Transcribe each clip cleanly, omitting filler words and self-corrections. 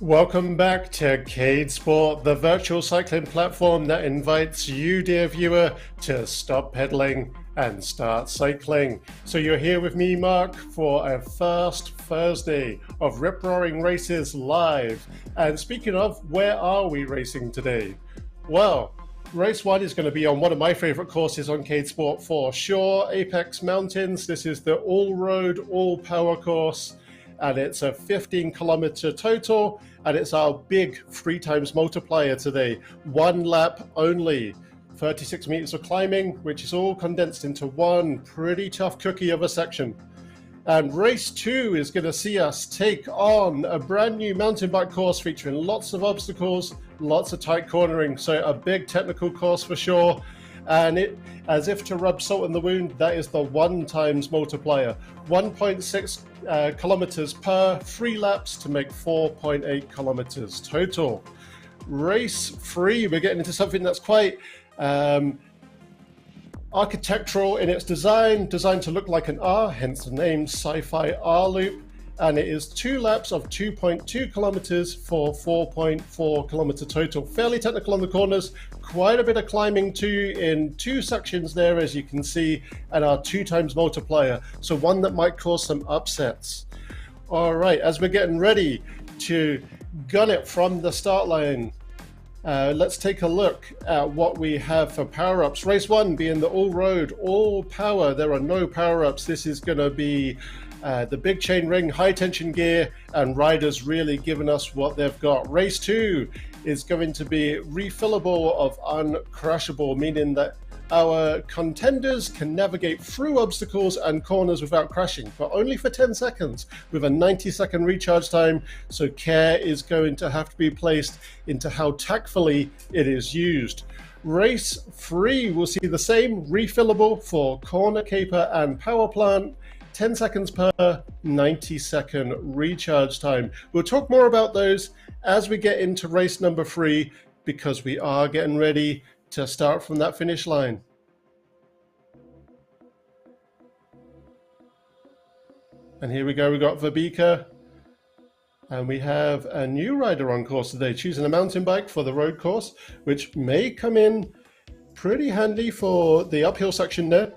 Welcome back to eSPORTS, the virtual cycling platform that invites you, dear viewer, to stop pedaling and start cycling. So you're here with me, Mark, for our first Thursday of rip-roaring races live. And speaking of, where are we racing today? Well, race 1 is going to be on one of my favorite courses on eSPORTS for sure, Apex Mountains. This is the all-road, all-power course, and it's a 15-kilometer total, and it's our big 3 times multiplier today. 1 lap only, 36 meters of climbing, which is all condensed into one pretty tough cookie of a section. And race 2 is going to see us take on a brand new mountain bike course featuring lots of obstacles, lots of tight cornering, so a big technical course for sure. And it, as if to rub salt in the wound, that is the 1 times multiplier. 1.6 kilometers per 3 laps to make 4.8 kilometers total. Race 3, we're getting into something that's quite architectural in its design, designed to look like an R, hence the name Sci-Fi R Loop. And it is 2 laps of 2.2 kilometers for 4.4 kilometer total. Fairly technical on the corners, quite a bit of climbing too in 2 sections there, as you can see, and our 2 times multiplier. So one that might cause some upsets. All right, as we're getting ready to gun it from the start line, let's take a look at what we have for power-ups. Race 1 being the all-road, all-power. There are no power-ups. This is going to be the big chain ring, high tension gear, and riders really giving us what they've got. Race 2 is going to be refillable of uncrashable, meaning that our contenders can navigate through obstacles and corners without crashing, but only for 10 seconds with a 90-second recharge time. So care is going to have to be placed into how tactfully it is used. Race 3 will see the same, refillable for corner caper and power plant, 10 seconds per 90-second recharge time. We'll talk more about those as we get into race number 3, because we are getting ready to start from that finish line. And here we go, we got Verbika, and we have a new rider on course today, choosing a mountain bike for the road course, which may come in pretty handy for the uphill section there.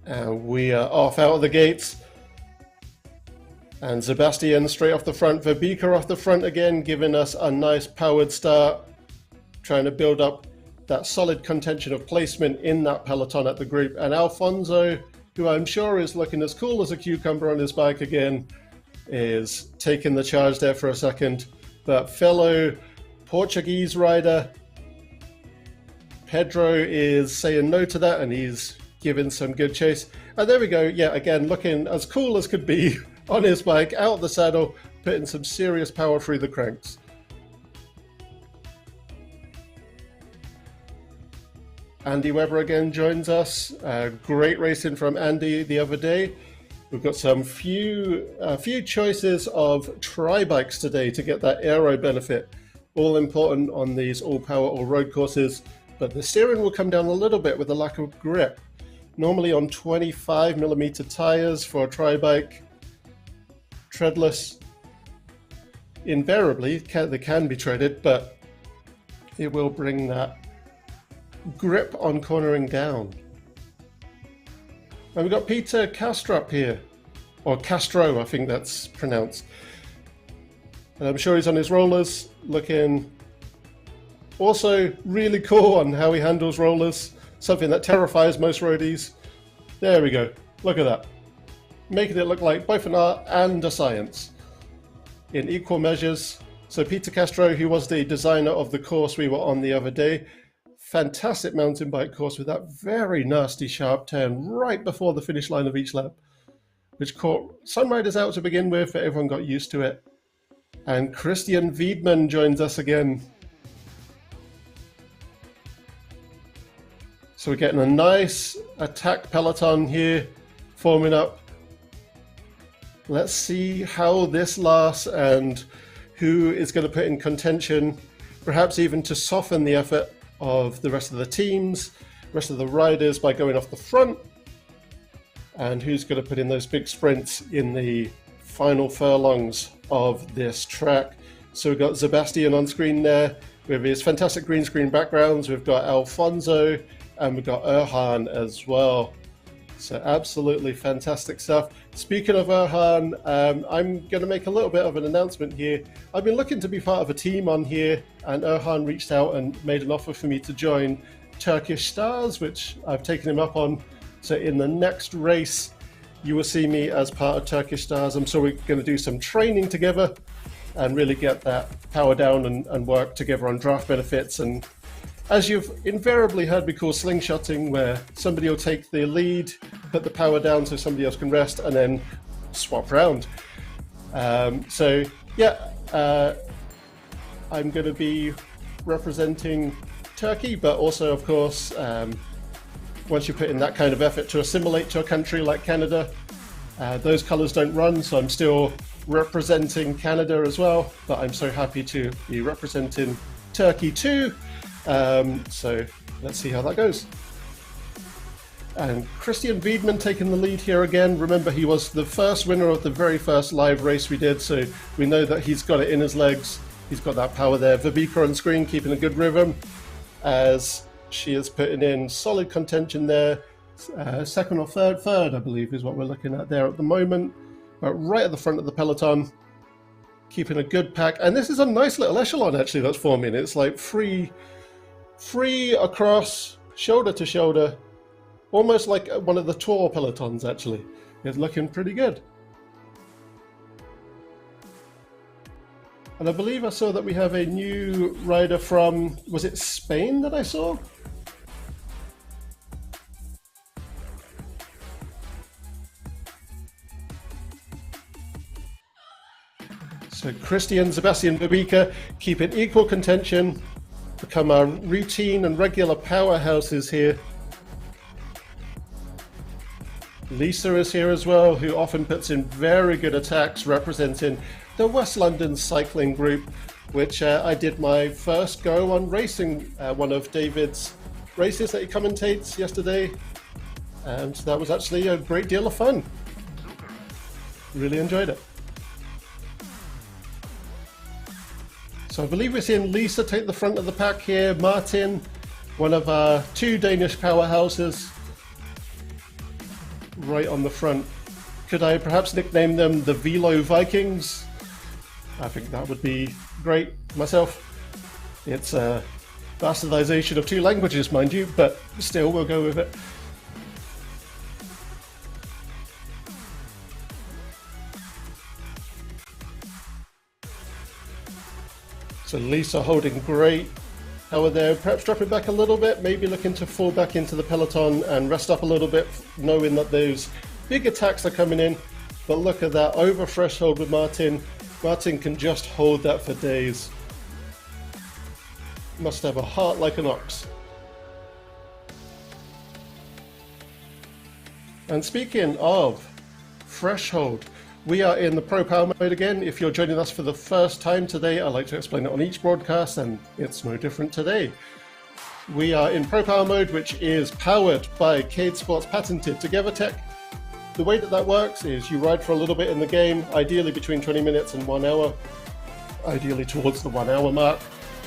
And we are off out of the gates. And Sebastian straight off the front, Verbika off the front again, giving us a nice powered start, trying to build up that solid contention of placement in that peloton at the group. And Alfonso, who I'm sure is looking as cool as a cucumber on his bike again, is taking the charge there for a second. But fellow Portuguese rider, Pedro, is saying no to that, and he's giving some good chase. And there we go, yeah, again, looking as cool as could be on his bike, out of the saddle, putting some serious power through the cranks. Andy Webber again joins us. Great racing from Andy the other day. We've got some few choices of tri-bikes today to get that aero benefit. All important on these all-power or road courses, but the steering will come down a little bit with the lack of grip. Normally on 25mm tires for a tri-bike, treadless, invariably they can be treaded, but it will bring that grip on cornering down. And we've got Peter Kastrup here, or Castro, I think that's pronounced. And I'm sure he's on his rollers, looking also really cool on how he handles rollers, something that terrifies most roadies. There we go, look at that. Making it look like both an art and a science in equal measures. So Peter Castro, who was the designer of the course we were on the other day, fantastic mountain bike course with that very nasty sharp turn right before the finish line of each lap, which caught some riders out to begin with, but everyone got used to it. And Christian Wiedmann joins us again. So we're getting a nice attack peloton here forming up. Let's see how this lasts and who is going to put in contention, perhaps even to soften the effort of the rest of the teams, rest of the riders by going off the front. and who's going to put in those big sprints in the final furlongs of this track. So we've got Sebastian on screen there with his fantastic green screen backgrounds. We've got Alfonso and we've got Erhan as well. So absolutely fantastic stuff. Speaking of Erhan, I'm going to make a little bit of an announcement here. I've been looking to be part of a team on here, and Erhan reached out and made an offer for me to join Turkish Stars, which I've taken him up on. So in the next race, you will see me as part of Turkish Stars. I'm sure we're going to do some training together and really get that power down and work together on draft benefits. And as you've invariably heard me call slingshotting, where somebody will take the lead, put the power down so somebody else can rest, and then swap around. I'm going to be representing Turkey, but also, of course, once you put in that kind of effort to assimilate to a country like Canada, those colors don't run, so I'm still representing Canada as well, but I'm so happy to be representing Turkey too. So let's see how that goes. And Christian Wiedmann taking the lead here again. Remember, he was the first winner of the very first live race we did, so we know that he's got it in his legs. He's got that power there. Vibika on screen keeping a good rhythm as she is putting in solid contention there. Second or third I believe is what we're looking at there at the moment, but right at the front of the peloton, keeping a good pack. And this is a nice little echelon actually that's forming. It's like free across, shoulder to shoulder, almost like one of the tour pelotons actually. It's looking pretty good. And I believe I saw that we have a new rider from, was it Spain that I saw? So Christian, Sebastian, Vibika keep in equal contention, become our routine and regular powerhouses here. Lisa is here as well, who often puts in very good attacks representing the West London cycling group, which I did my first go on racing one of David's races that he commentates yesterday. And that was actually a great deal of fun. Really enjoyed it. So I believe we're seeing Lisa take the front of the pack here. Martin, one of our two Danish powerhouses, right on the front. Could I perhaps nickname them the Velo Vikings? I think that would be great myself. It's a bastardization of two languages, mind you, but still we'll go with it. So Lisa holding great power there, perhaps dropping back a little bit, maybe looking to fall back into the peloton and rest up a little bit, knowing that those big attacks are coming in. But look at that, over threshold with Martin. Martin can just hold that for days. Must have a heart like an ox. And speaking of threshold, we are in the Pro Power mode again. If you're joining us for the first time today, I like to explain it on each broadcast, and it's no different today. We are in Pro Power mode, which is powered by eSPORTS patented Together Tech. The way that works is you ride for a little bit in the game, ideally between 20 minutes and 1 hour, ideally towards the 1 hour mark,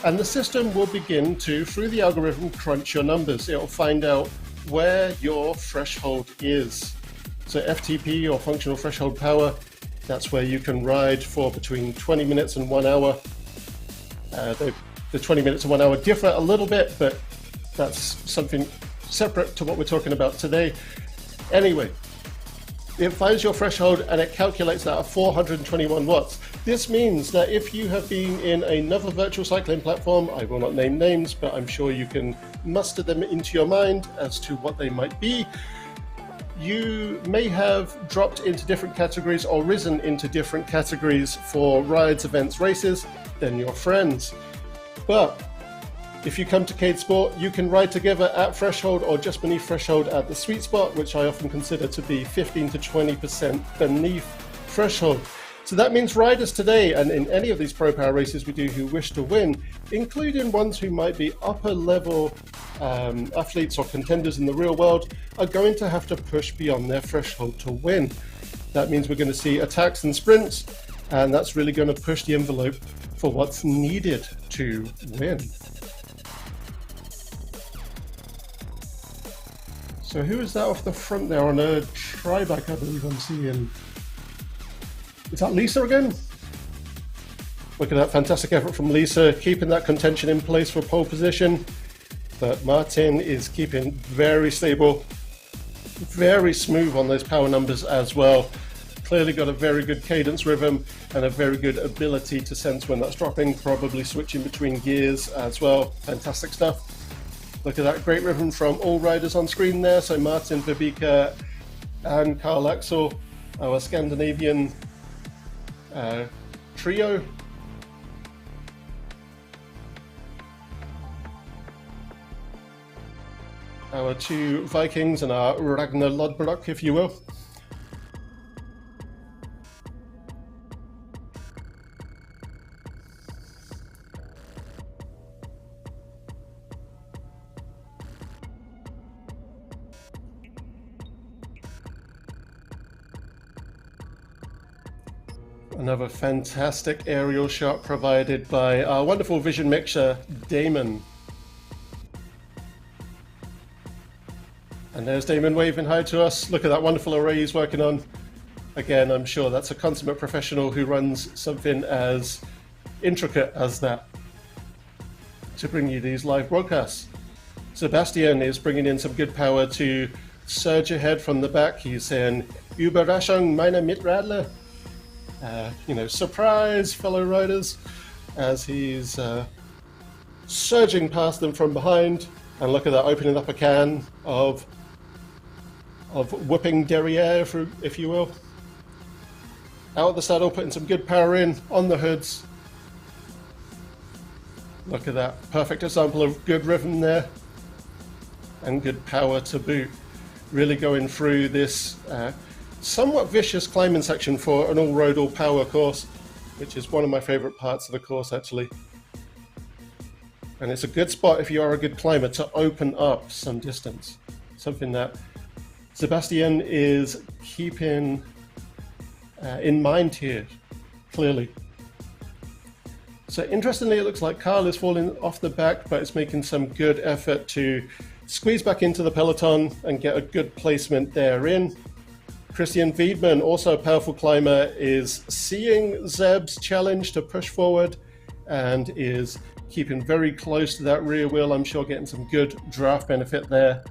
and the system will begin to, through the algorithm, crunch your numbers. It will find out where your threshold is. So FTP, or functional threshold power, that's where you can ride for between 20 minutes and 1 hour. The 20 minutes and 1 hour differ a little bit, but that's something separate to what we're talking about today. Anyway, it finds your threshold and it calculates that at 421 watts. This means that if you have been in another virtual cycling platform, I will not name names, but I'm sure you can muster them into your mind as to what they might be. You may have dropped into different categories or risen into different categories for rides, events, races than your friends. But if you come to eSPORTS, you can ride together at threshold or just beneath threshold at the sweet spot, which I often consider to be 15 to 20% beneath threshold. So that means riders today, and in any of these Pro Power races we do, who wish to win, including ones who might be upper level athletes or contenders in the real world are going to have to push beyond their threshold to win. That means we're going to see attacks and sprints, and that's really going to push the envelope for what's needed to win. So who is that off the front there on a tryback, I believe I'm seeing? Is that Lisa again? Look at that fantastic effort from Lisa, keeping that contention in place for pole position. But Martin is keeping very stable, very smooth on those power numbers as well. Clearly got a very good cadence rhythm and a very good ability to sense when that's dropping, probably switching between gears as well. Fantastic stuff. Look at that great rhythm from all riders on screen there. So Martin, Vibeke and Carl Axel, our Scandinavian trio. Our two Vikings and our Ragnar Lodbrok, if you will. Another fantastic aerial shot provided by our wonderful vision mixer, Damon. And there's Damon waving hi to us. Look at that wonderful array he's working on. Again, I'm sure that's a consummate professional who runs something as intricate as that to bring you these live broadcasts. Sebastian is bringing in some good power to surge ahead from the back. He's saying, Überraschung, meine Mitradler. Surprise, fellow riders, as he's surging past them from behind. And look at that, opening up a can of whipping derriere, if you will. Out of the saddle, putting some good power in on the hoods. Look at that, perfect example of good rhythm there. And good power to boot. Really going through this somewhat vicious climbing section for an all-road, all-power course, which is one of my favorite parts of the course, actually. And it's a good spot if you are a good climber to open up some distance. Something that Sebastian is keeping in mind here, clearly. So interestingly, it looks like Carl is falling off the back, but it's making some good effort to squeeze back into the peloton and get a good placement therein. Christian Wiedmann, also a powerful climber, is seeing Zeb's challenge to push forward and is keeping very close to that rear wheel. I'm sure getting some good draft benefit there.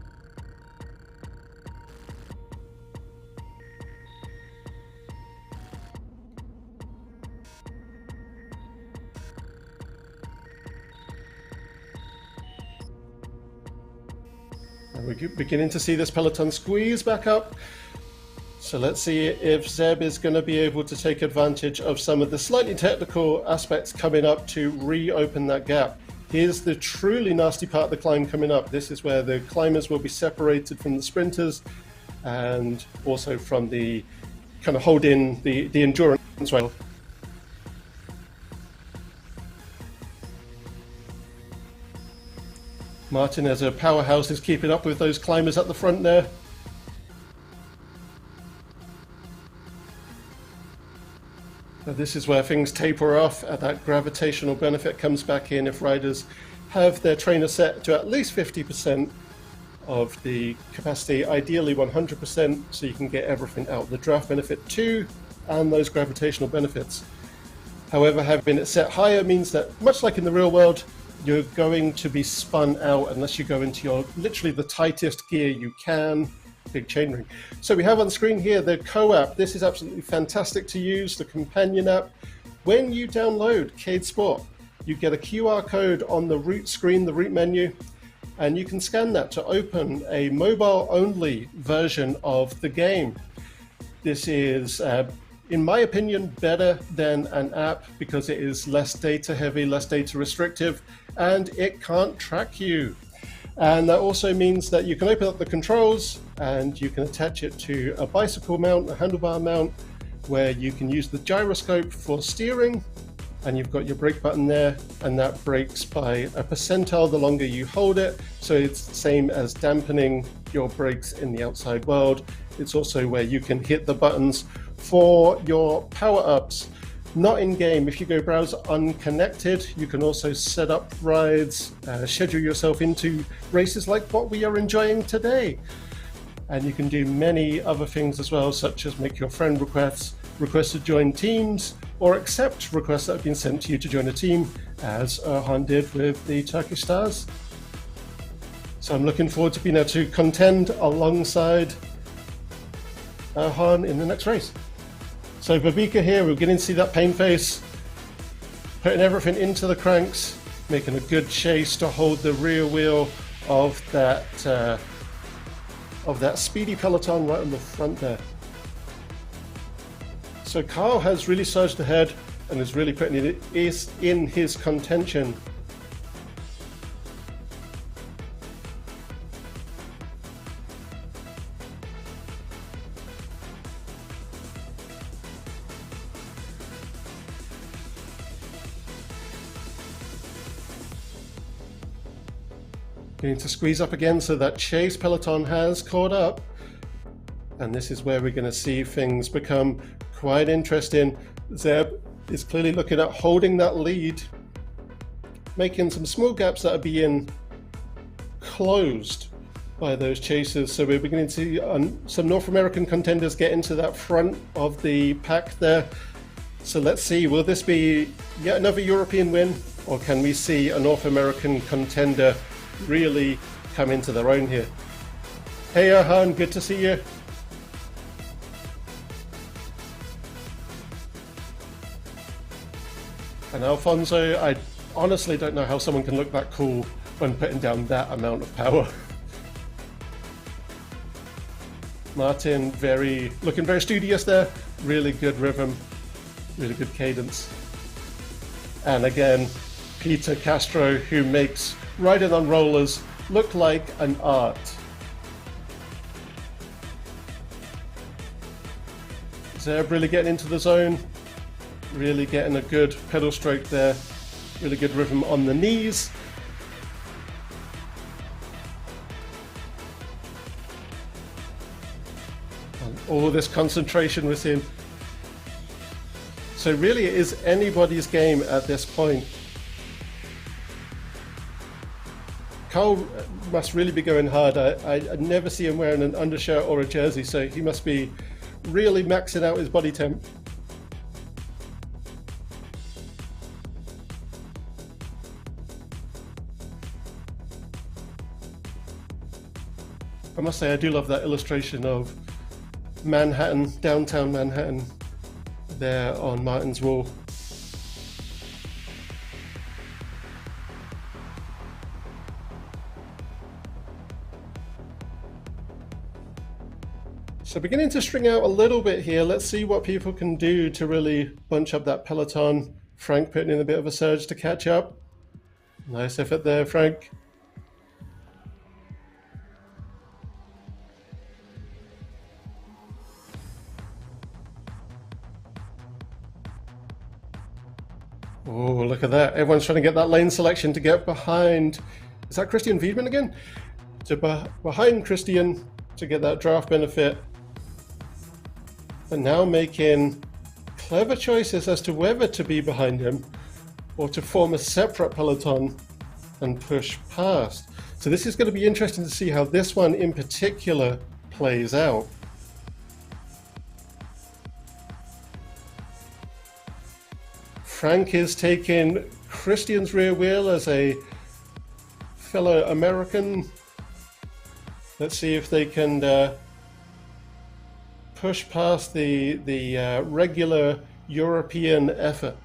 And we're beginning to see this peloton squeeze back up. So let's see if Zeb is going to be able to take advantage of some of the slightly technical aspects coming up to reopen that gap. Here's the truly nasty part of the climb coming up. This is where the climbers will be separated from the sprinters and also from the kind of hold in the endurance rail. Martin, as a powerhouse, is keeping up with those climbers at the front there. So this is where things taper off, and that gravitational benefit comes back in if riders have their trainer set to at least 50% of the capacity, ideally 100%, so you can get everything out. The draft benefit too, and those gravitational benefits. However, having it set higher means that, much like in the real world, you're going to be spun out unless you go into your literally the tightest gear you can. Big chainring. So we have on screen here the co-app. This is absolutely fantastic to use, the companion app. When you download CadeSport, you get a QR code on the root screen, the root menu, and you can scan that to open a mobile-only version of the game. This is, in my opinion, better than an app because it is less data heavy, less data restrictive, and it can't track you. And that also means that you can open up the controls and you can attach it to a bicycle mount, a handlebar mount, where you can use the gyroscope for steering and you've got your brake button there, and that brakes by a percentile the longer you hold it. So it's the same as dampening your brakes in the outside world. It's also where you can hit the buttons for your power-ups. Not in game. If you go browse unconnected, you can also set up rides, schedule yourself into races like what we are enjoying today. And you can do many other things as well, such as make your friend requests to join teams, or accept requests that have been sent to you to join a team, as Erhan did with the Turkish Stars. So I'm looking forward to being able to contend alongside Erhan in the next race. So Babika here, we're getting to see that pain face, putting everything into the cranks, making a good chase to hold the rear wheel of that speedy peloton right on the front there. So Carl has really surged ahead and is really putting it in his contention. Getting to squeeze up again, so that chase peloton has caught up. And this is where we're going to see things become quite interesting. Zeb is clearly looking at holding that lead, making some small gaps that are being closed by those chasers. So we're beginning to see some North American contenders get into that front of the pack there. So let's see, will this be yet another European win, or can we see a North American contender really come into their own here? Hey Erhan, good to see you. And Alfonso, I honestly don't know how someone can look that cool when putting down that amount of power. Martin, looking very studious there. Really good rhythm, really good cadence. And again, Peter Castro, who makes riding on rollers look like an art. Zeb really getting into the zone, really getting a good pedal stroke there, really good rhythm on the knees. And all of this concentration with him. So really it is anybody's game at this point. Carl must really be going hard. I never see him wearing an undershirt or a jersey, so he must be really maxing out his body temp. I must say I do love that illustration of Manhattan, downtown Manhattan, there on Martin's wall. So beginning to string out a little bit here. Let's see what people can do to really bunch up that peloton. Frank putting in a bit of a surge to catch up. Nice effort there, Frank. Oh, look at that. Everyone's trying to get that lane selection to get behind. Is that Christian Wiedmann again? Behind Christian to get that draft benefit. But now making clever choices as to whether to be behind him or to form a separate peloton and push past. So this is going to be interesting to see how this one in particular plays out. Frank is taking Christian's rear wheel as a fellow American. Let's see if they can push past the regular European effort.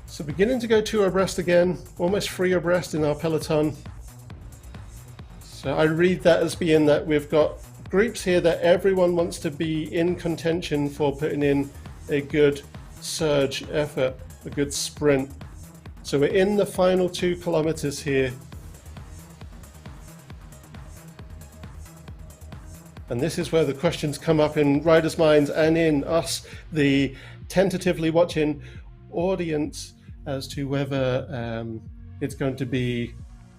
So beginning to go 2 abreast again, almost 3 abreast in our peloton. So I read that as being that we've got groups here that everyone wants to be in contention for putting in a good surge effort, a good sprint. So we're in the final 2 kilometers here. And this is where the questions come up in riders' minds and in us, the tentatively watching audience, as to whether it's going to be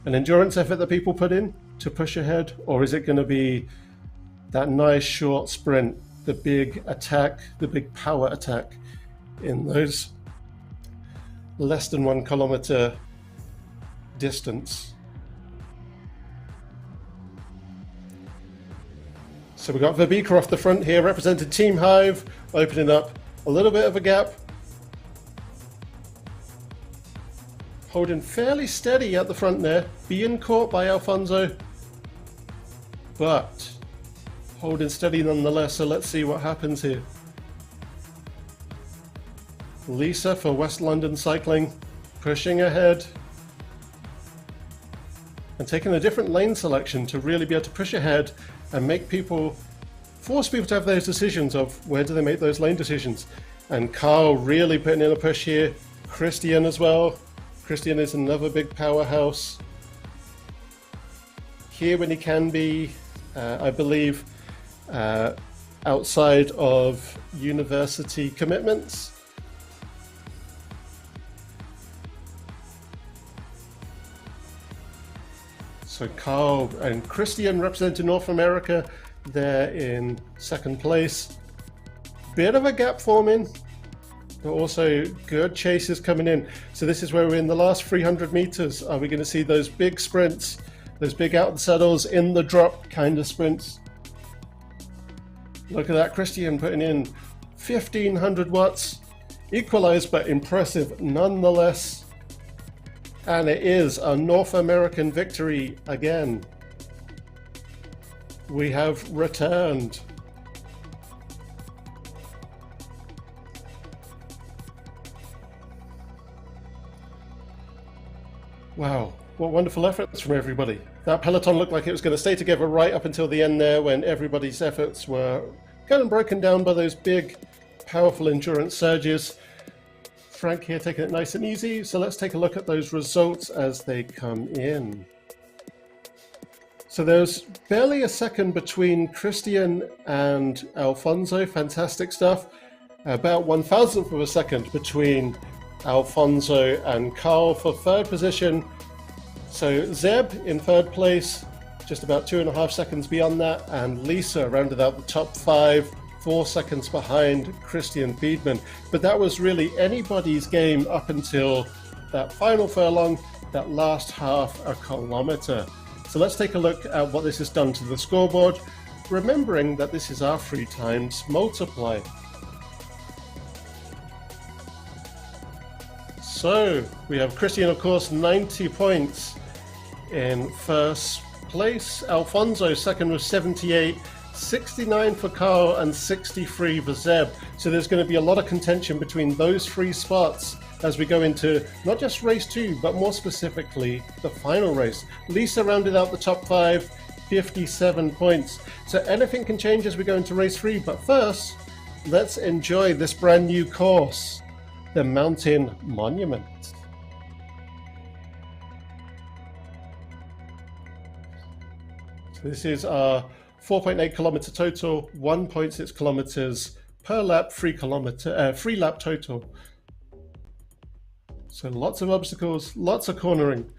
an endurance effort that people put in to push ahead, or is it going to be that nice short sprint, the big attack, the big power attack in those less than 1 kilometer distance. So we've got Verbika off the front here, represented Team Hive, opening up a little bit of a gap. Holding fairly steady at the front there, being caught by Alfonso, but holding steady nonetheless, so let's see what happens here. Lisa for West London Cycling, pushing ahead and taking a different lane selection to really be able to push ahead and force people to have those decisions of where do they make those lane decisions. And Carl really putting in a push here, Christian as well. Christian is another big powerhouse here when he can be, I believe, outside of university commitments. So Carl and Christian representing North America, they're in second place. Bit of a gap forming, but also good chases coming in. So this is where we're in the last 300 meters. Are we going to see those big sprints, those big out the saddles, in the drop kind of sprints? Look at that, Christian putting in 1500 watts, equalized but impressive nonetheless. And it is a North American victory again. We have returned. Wow, what wonderful efforts from everybody. That peloton looked like it was going to stay together right up until the end there, when everybody's efforts were kind of broken down by those big, powerful endurance surges. Frank here taking it nice and easy, so let's take a look at those results as they come in. So there's barely a second between Christian and Alfonso, fantastic stuff. About 1,000th of a second between Alfonso and Carl for third position. So Zeb in third place, just about 2.5 seconds beyond that, and Lisa rounded out the top 5. 4 seconds behind Christian Biedman. But that was really anybody's game up until that final furlong, that last half a kilometer. So let's take a look at what this has done to the scoreboard, remembering that this is our 3 times multiply. So we have Christian, of course, 90 points in first place. Alfonso second with 78. 69 for Carl and 63 for Zeb. So there's going to be a lot of contention between those 3 spots as we go into not just race 2, but more specifically the final race. Lisa rounded out the top 5, 57 points. So anything can change as we go into race 3. But first, let's enjoy this brand new course, the Mountain Monument. So this is our 4.8 kilometer total, 1.6 kilometers per lap, 3 lap total. So lots of obstacles, lots of cornering,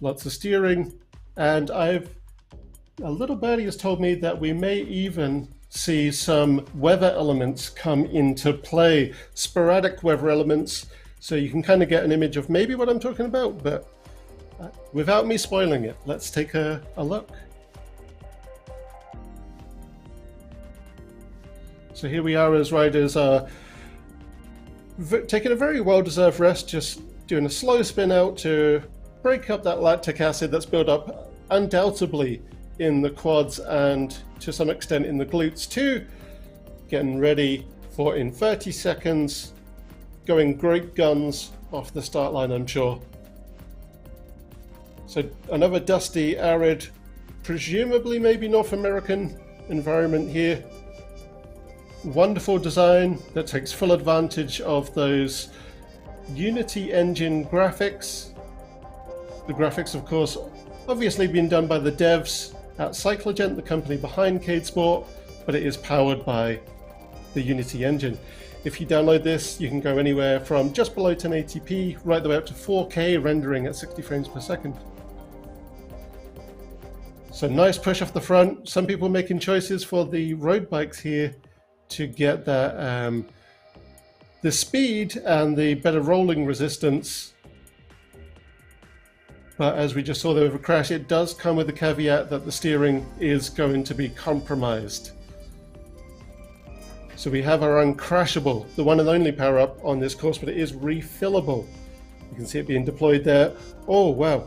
lots of steering, and a little birdie has told me that we may even see some weather elements come into play, sporadic weather elements, so you can kind of get an image of maybe what I'm talking about, but without me spoiling it, let's take a look. So here we are as riders are taking a very well-deserved rest, just doing a slow spin out to break up that lactic acid that's built up undoubtedly in the quads and to some extent in the glutes too. Getting ready for, in 30 seconds, going great guns off the start line, I'm sure. So another dusty, arid, presumably maybe North American environment here. Wonderful design that takes full advantage of those Unity engine graphics. The graphics, of course, obviously being done by the devs at Cyclogent, the company behind CadeSport, but it is powered by the Unity engine. If you download this, you can go anywhere from just below 1080p right the way up to 4K, rendering at 60 frames per second. So nice push off the front. Some people making choices for the road bikes here to get that the speed and the better rolling resistance. But as we just saw there with a crash, it does come with the caveat that the steering is going to be compromised. So we have our uncrashable, the one and only power up on this course, but it is refillable. You can see it being deployed there. Oh, wow.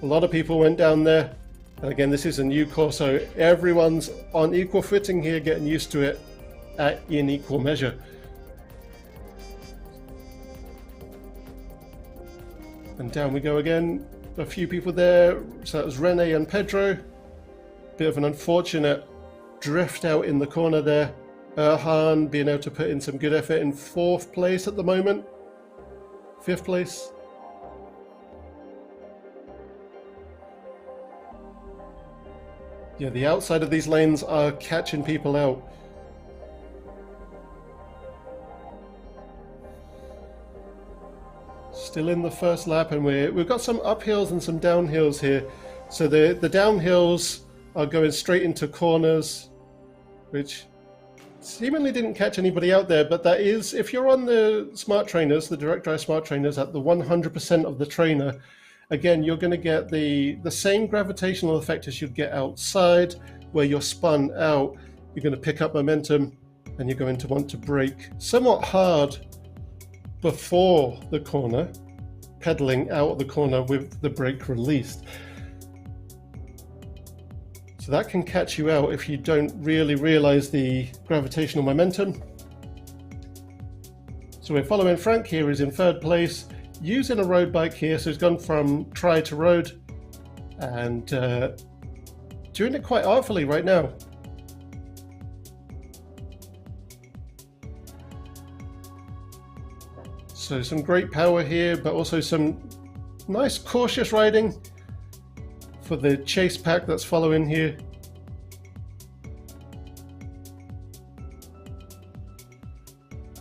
A lot of people went down there. And again, this is a new course, so everyone's on equal footing here, getting used to it in equal measure. And down we go again. A few people there. So that was Rene and Pedro. Bit of an unfortunate drift out in the corner there. Erhan being able to put in some good effort in 4th place at the moment. 5th place. Yeah, the outside of these lanes are catching people out. Still in the first lap, and we've got some uphills and some downhills here. So the downhills are going straight into corners, which seemingly didn't catch anybody out there, but that is, if you're on the smart trainers, the direct drive smart trainers at the 100% of the trainer, again, you're going to get the same gravitational effect as you'd get outside, where you're spun out. You're going to pick up momentum, and you're going to want to brake somewhat hard before the corner, pedaling out of the corner with the brake released. So that can catch you out if you don't really realize the gravitational momentum. So we're following Frank here, who's in 3rd place, using a road bike here. So he's gone from tri to road and doing it quite artfully right now. So some great power here, but also some nice cautious riding for the chase pack that's following here.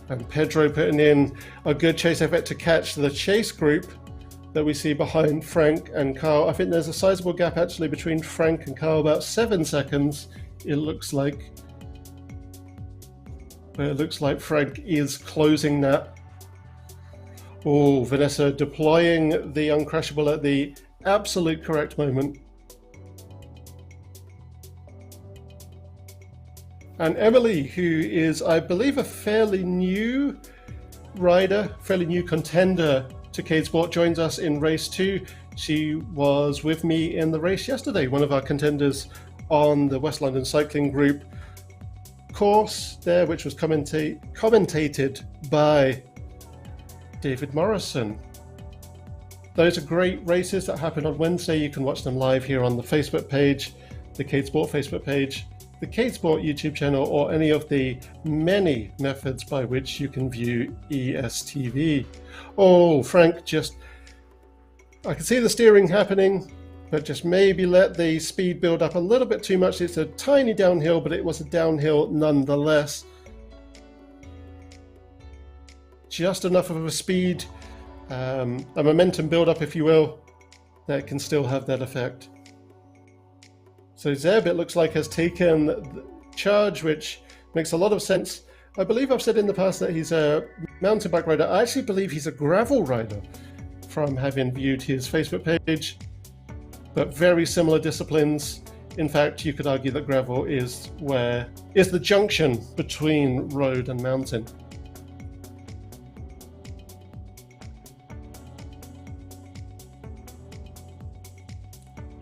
And Pedro putting in a good chase effort to catch the chase group that we see behind Frank and Carl. I think there's a sizable gap actually between Frank and Carl, about 7 seconds it looks like. But it looks like Frank is closing that. Oh, Vanessa deploying the uncrashable at the absolute correct moment. And Emily, who is, I believe, a fairly new rider, fairly new contender to CadeSport, joins us in race 2. She was with me in the race yesterday, one of our contenders on the West London Cycling Group course there, which was commentated by David Morrison. Those are great races that happen on Wednesday. You can watch them live here on the Facebook page, the CadeSport Facebook page, the CadeSport YouTube channel, or any of the many methods by which you can view ESTV. Oh, Frank, I can see the steering happening, but just maybe let the speed build up a little bit too much. It's a tiny downhill, but it was a downhill nonetheless. Just enough of a speed, a momentum build up, if you will, that can still have that effect. So Zeb, it looks like, has taken the charge, which makes a lot of sense. I believe I've said in the past that he's a mountain bike rider. I actually believe he's a gravel rider from having viewed his Facebook page, but very similar disciplines. In fact, you could argue that gravel is the junction between road and mountain.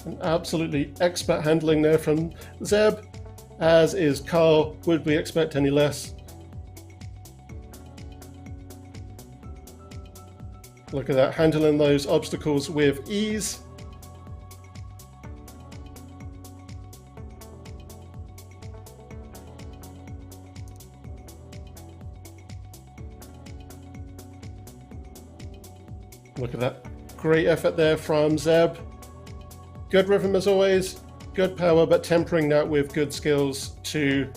An absolutely expert handling there from Zeb, as is Carl. Would we expect any less? Look at that, handling those obstacles with ease. Look at that, great effort there from Zeb. Good rhythm as always. good power, but tempering that with good skills too.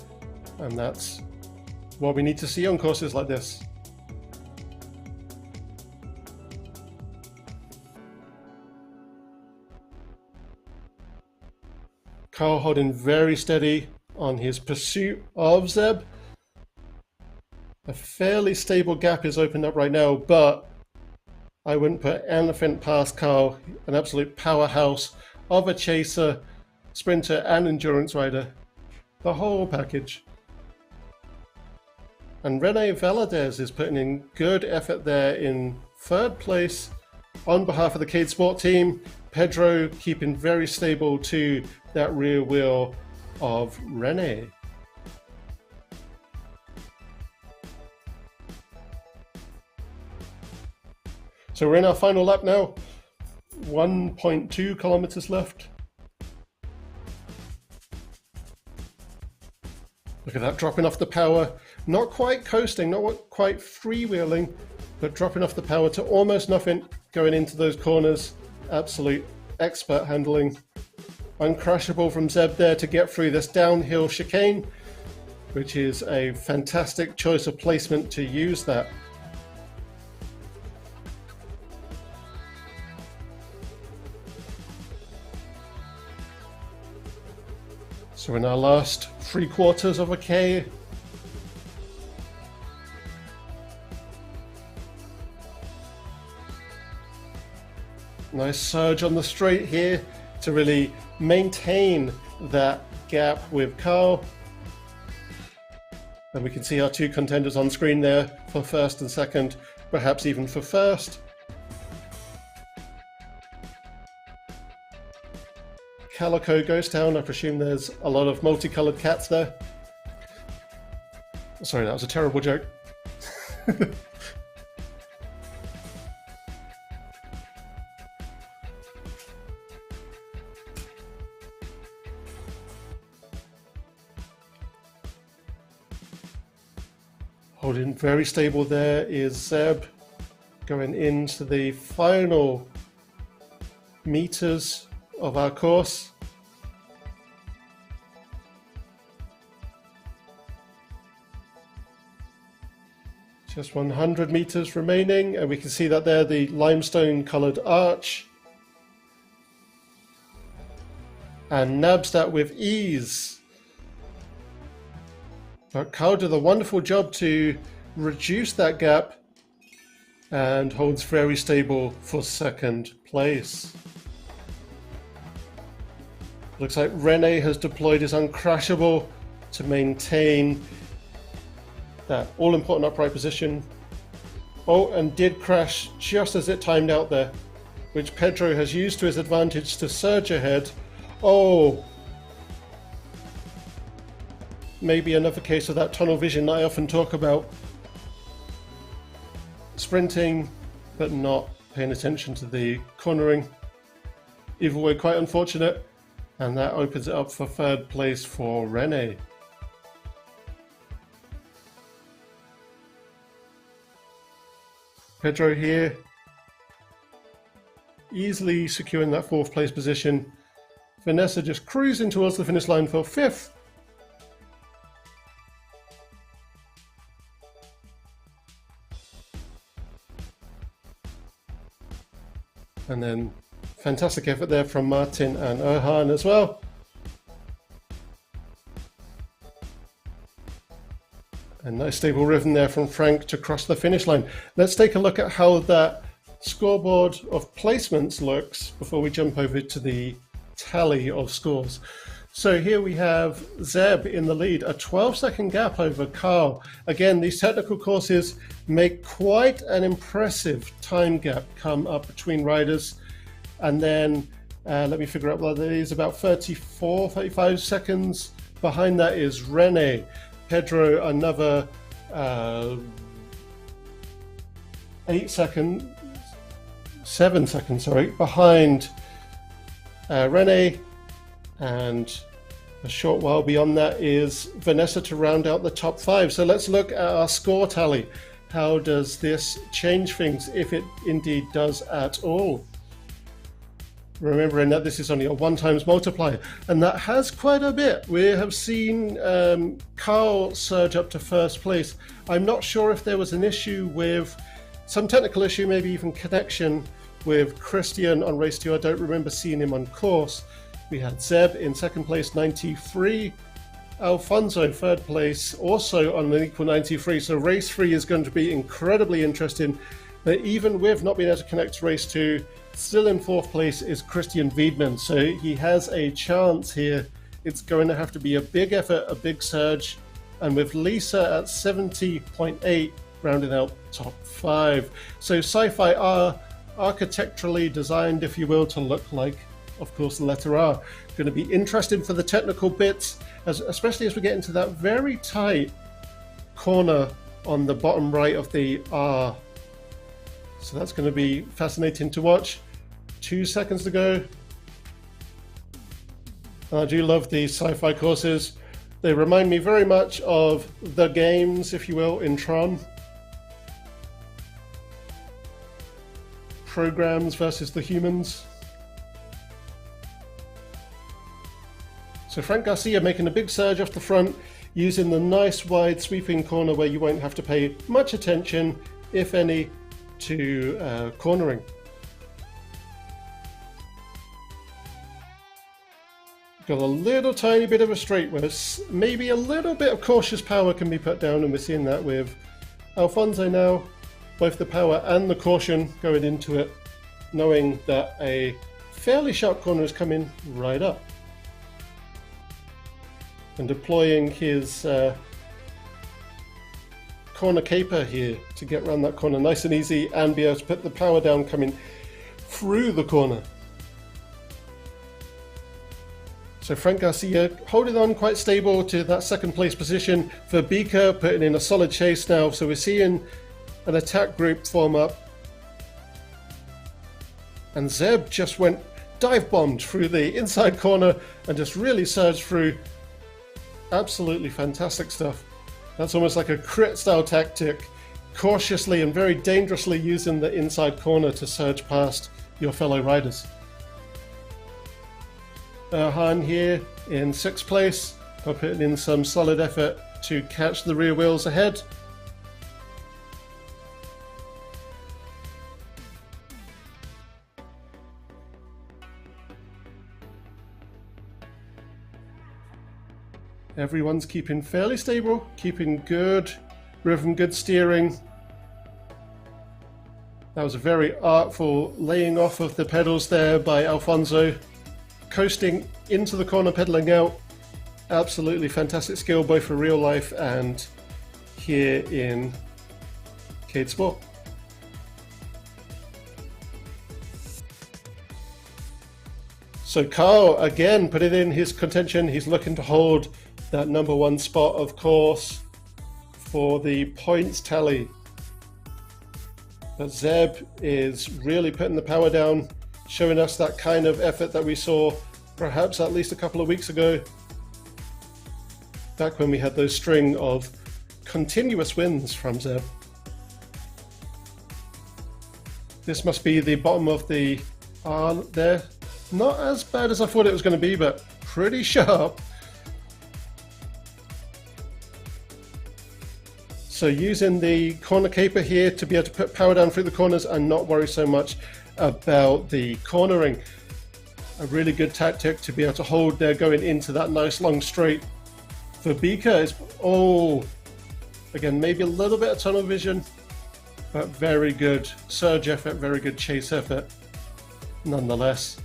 And that's what we need to see on courses like this. Carl holding very steady on his pursuit of Zeb. A fairly stable gap is opened up right now, but I wouldn't put anything past Carl, an absolute powerhouse of a chaser, sprinter and endurance rider. The whole package. And Rene Valadez is putting in good effort there in third place on behalf of the Cade Sport team. Pedro keeping very stable to that rear wheel of Rene. So we're in our final lap now. 1.2 kilometers left. Look at that, dropping off the power. Not quite coasting, not quite freewheeling, but dropping off the power to almost nothing going into those corners. Absolute expert handling. Uncrashable from Zeb there to get through this downhill chicane, which is a fantastic choice of placement to use that. So in our last 3/4 of a K, nice surge on the straight here to really maintain that gap with Carl. And we can see our two contenders on screen there for first and second, perhaps even for first. Calico Ghost Town, I presume there's a lot of multicolored cats there. Sorry, that was a terrible joke. Holding very stable there is Zeb, going into the final meters of our course. Just 100 meters remaining, and we can see that there, the limestone colored arch. And nabs that with ease. But Carl did a wonderful job to reduce that gap and holds very stable for second place. Looks like Rene has deployed his uncrashable to maintain that all-important upright position. Oh, and did crash just as it timed out there, which Pedro has used to his advantage to surge ahead. Oh, maybe another case of that tunnel vision I often talk about. Sprinting, but not paying attention to the cornering. Either way, quite unfortunate. And that opens it up for third place for Rene. Pedro here, easily securing that fourth place position. Vanessa just cruising towards the finish line for fifth. And then fantastic effort there from Martin and Erhan as well. A nice stable rhythm there from Frank to cross the finish line. Let's take a look at how that scoreboard of placements looks before we jump over to the tally of scores. So here we have Zeb in the lead, a 12-second gap over Carl. Again, these technical courses make quite an impressive time gap come up between riders. And then, let me figure out what that is, about 34, 35 seconds. Behind that is Rene. Pedro, another 7 seconds, behind Rene, and a short while beyond that is Vanessa to round out the top 5. So let's look at our score tally. How does this change things, if it indeed does at all? remembering that this is only a 1x multiplier, and that has quite a bit. We have seen Carl surge up to first place. I'm not sure if there was an issue with some technical issue, maybe even connection with Christian on race 2. I don't remember seeing him on course. We had Zeb in second place, 93. Alfonso third place, also on an equal 93. So race 3 is going to be incredibly interesting. But even with not being able to connect to race 2, still in fourth place is Christian Wiedmann. So he has a chance here. It's going to have to be a big effort, a big surge. And with Lisa at 70.8, rounding out top 5. So Sci-Fi are architecturally designed, if you will, to look like, of course, the letter R. Going to be interesting for the technical bits, especially as we get into that very tight corner on the bottom right of the R. So that's going to be fascinating to watch. 2 seconds to go. I do love these sci-fi courses. They remind me very much of the games, if you will, in Tron. Programs versus the humans. So Frank Garcia making a big surge off the front, using the nice wide sweeping corner where you won't have to pay much attention, if any, to cornering. Got a little tiny bit of a straight where maybe a little bit of cautious power can be put down, and we're seeing that with Alfonso now. Both the power and the caution going into it, knowing that a fairly sharp corner is coming right up. And deploying his corner caper here to get around that corner nice and easy and be able to put the power down coming through the corner. So Frank Garcia holding on quite stable to that second place position. Verbika putting in a solid chase now. So we're seeing an attack group form up. And Zeb just went dive bombed through the inside corner and just really surged through. Absolutely fantastic stuff. That's almost like a crit style tactic, cautiously and very dangerously using the inside corner to surge past your fellow riders. Han here in 6th place, putting in some solid effort to catch the rear wheels ahead. Everyone's keeping fairly stable, keeping good rhythm, good steering. That was a very artful laying off of the pedals there by Alfonso. Coasting into the corner, pedaling out. Absolutely fantastic skill, both for real life and here in Cade Sport. So Carl again put it in his contention. He's looking to hold that number 1 spot, of course, for the points tally. But Zeb is really putting the power down, showing us that kind of effort that we saw perhaps at least a couple of weeks ago, back when we had those string of continuous wins from Zeb. This must be the bottom of the R there. Not as bad as I thought it was going to be, but pretty sharp. So using the corner caper here to be able to put power down through the corners and not worry so much about the cornering. A really good tactic to be able to hold there going into that nice long straight. Verbika is, again, maybe a little bit of tunnel vision, but very good surge effort, very good chase effort nonetheless.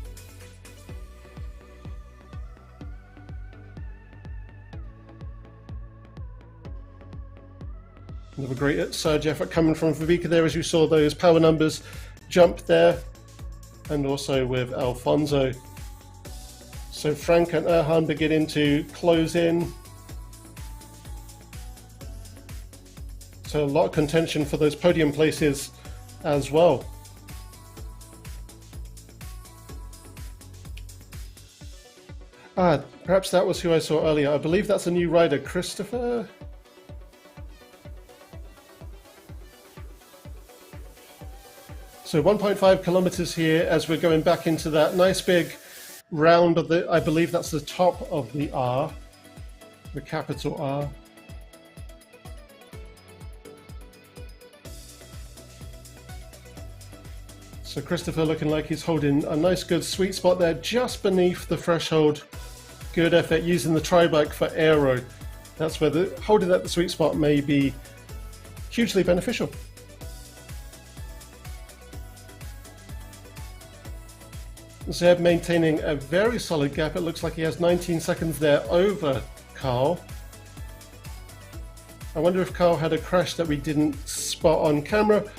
Another great surge effort coming from Verbika there, as you saw those power numbers jump there, and also with Alfonso. So Frank and Erhan beginning to close in. So a lot of contention for those podium places as well. Perhaps that was who I saw earlier. I believe that's a new rider, Christopher. So 1.5 kilometers here as we're going back into that nice big round of the, I believe that's the top of the R, the capital R. So Christopher looking like he's holding a nice good sweet spot there just beneath the threshold. Good effort using the tri-bike for aero. That's where the holding at the sweet spot may be hugely beneficial. Zeb maintaining a very solid gap. It looks like he has 19 seconds there over Carl. I wonder if Carl had a crash that we didn't spot on camera,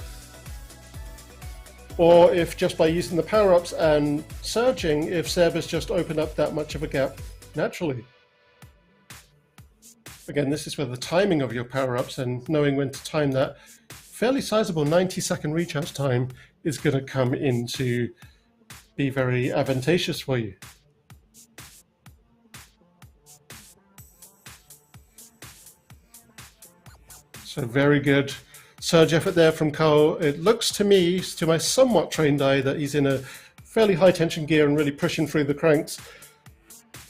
or if just by using the power-ups and surging, if Zeb has just opened up that much of a gap naturally. Again, this is where the timing of your power-ups and knowing when to time that fairly sizable 90-second recharge time is going to come into be very advantageous for you. So very good surge effort there from Carl. It looks to me, to my somewhat trained eye, that he's in a fairly high tension gear and really pushing through the cranks,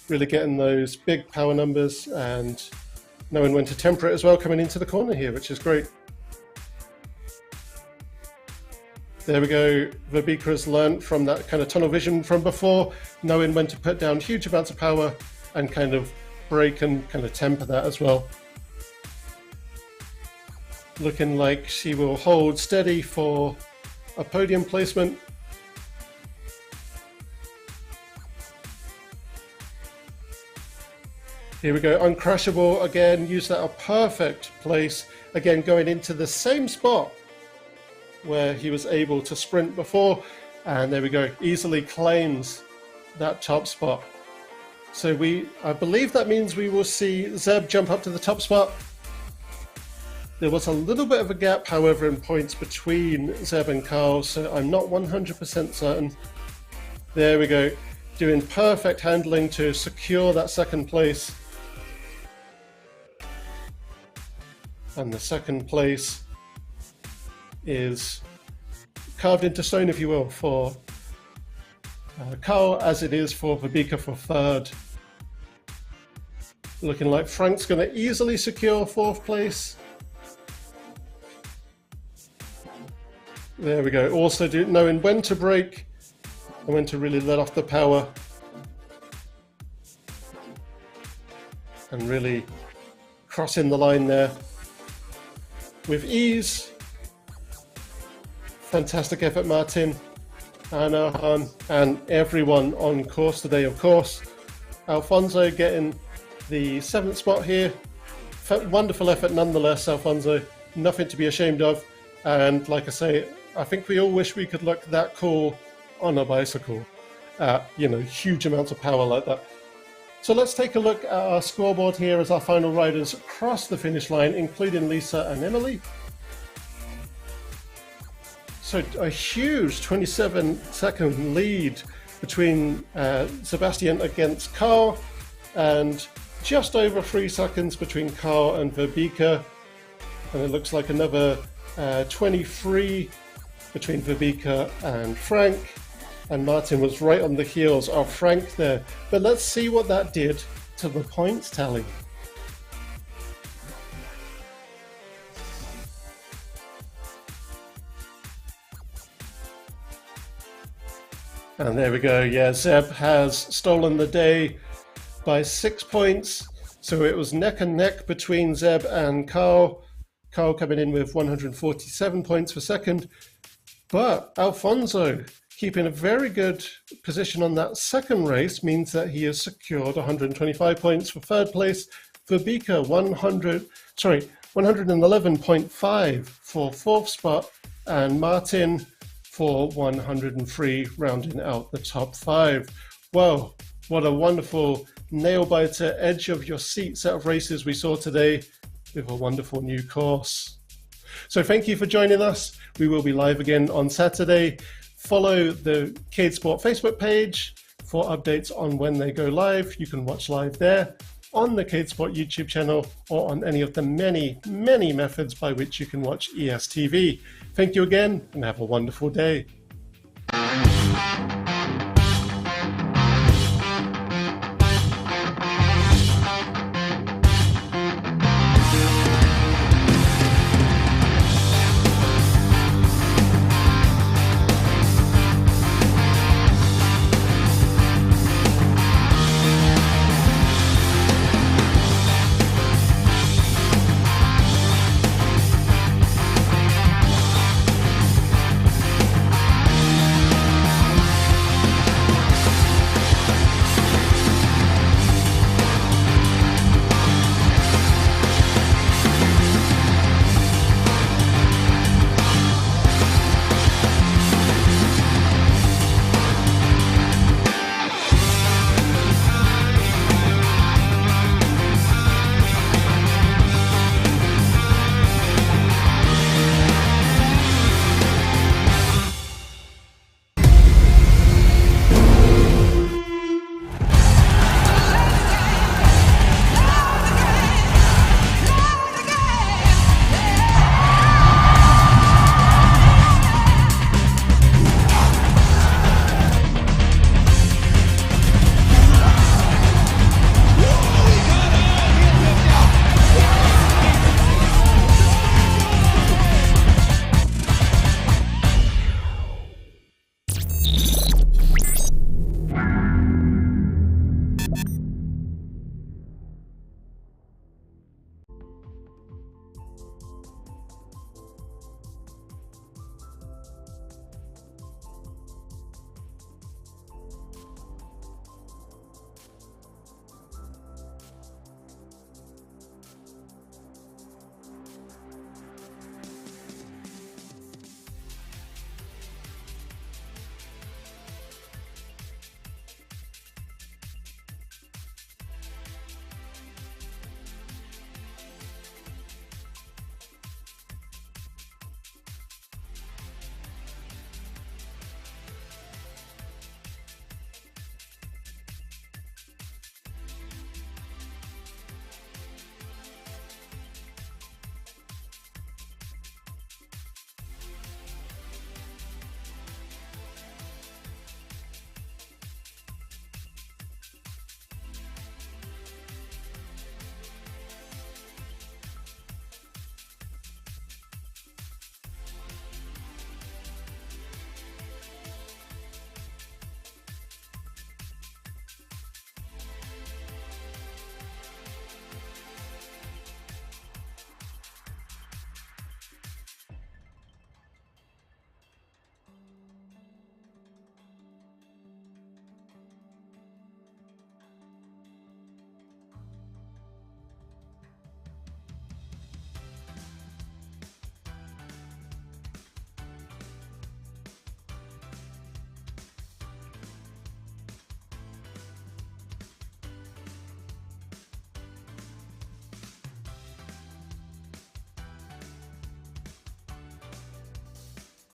really getting those big power numbers and knowing when to temper it as well coming into the corner here, which is great. There we go. Verbika has learned from that kind of tunnel vision from before, knowing when to put down huge amounts of power and kind of brake and kind of temper that as well. Looking like she will hold steady for a podium placement. Here we go, uncrashable again, use that a perfect place. Again, going into the same spot where he was able to sprint before, and there we go, easily claims that top spot. So I believe that means we will see Zeb jump up to the top spot. There was a little bit of a gap, however, in points between Zeb and Carl, so I'm not 100% certain. There we go, doing perfect handling to secure that second place. And the second place is carved into stone, if you will, for Carl, as it is for Verbika for third. Looking like Frank's going to easily secure fourth place. There we go. Also knowing when to brake and when to really let off the power. And really crossing the line there with ease. Fantastic effort, Martin, Anahan, and everyone on course today, of course. Alfonso getting the 7th spot here. Wonderful effort nonetheless, Alfonso. Nothing to be ashamed of. And like I say, I think we all wish we could look that cool on a bicycle. Huge amounts of power like that. So let's take a look at our scoreboard here as our final riders cross the finish line, including Lisa and Emily. So a huge 27-second lead between Sebastian against Carl, and just over 3 seconds between Carl and Verbika. And it looks like another 23 between Verbika and Frank. And Martin was right on the heels of Frank there. But let's see what that did to the points tally. And there we go. Yeah, Zeb has stolen the day by 6 points. So it was neck and neck between Zeb and Carl. Carl coming in with 147 points for second. But Alfonso keeping a very good position on that second race means that he has secured 125 points for third place. Verbika 111.5 for fourth spot, and Martin for 103, rounding out the top 5. Wow, what a wonderful nail-biter, edge of your seat set of races we saw today with a wonderful new course. So thank you for joining us. We will be live again on Saturday. Follow the eSport Facebook page for updates on when they go live. You can watch live there. on the CadeSport YouTube channel or on any of the many, many methods by which you can watch ESTV. Thank you again and have a wonderful day.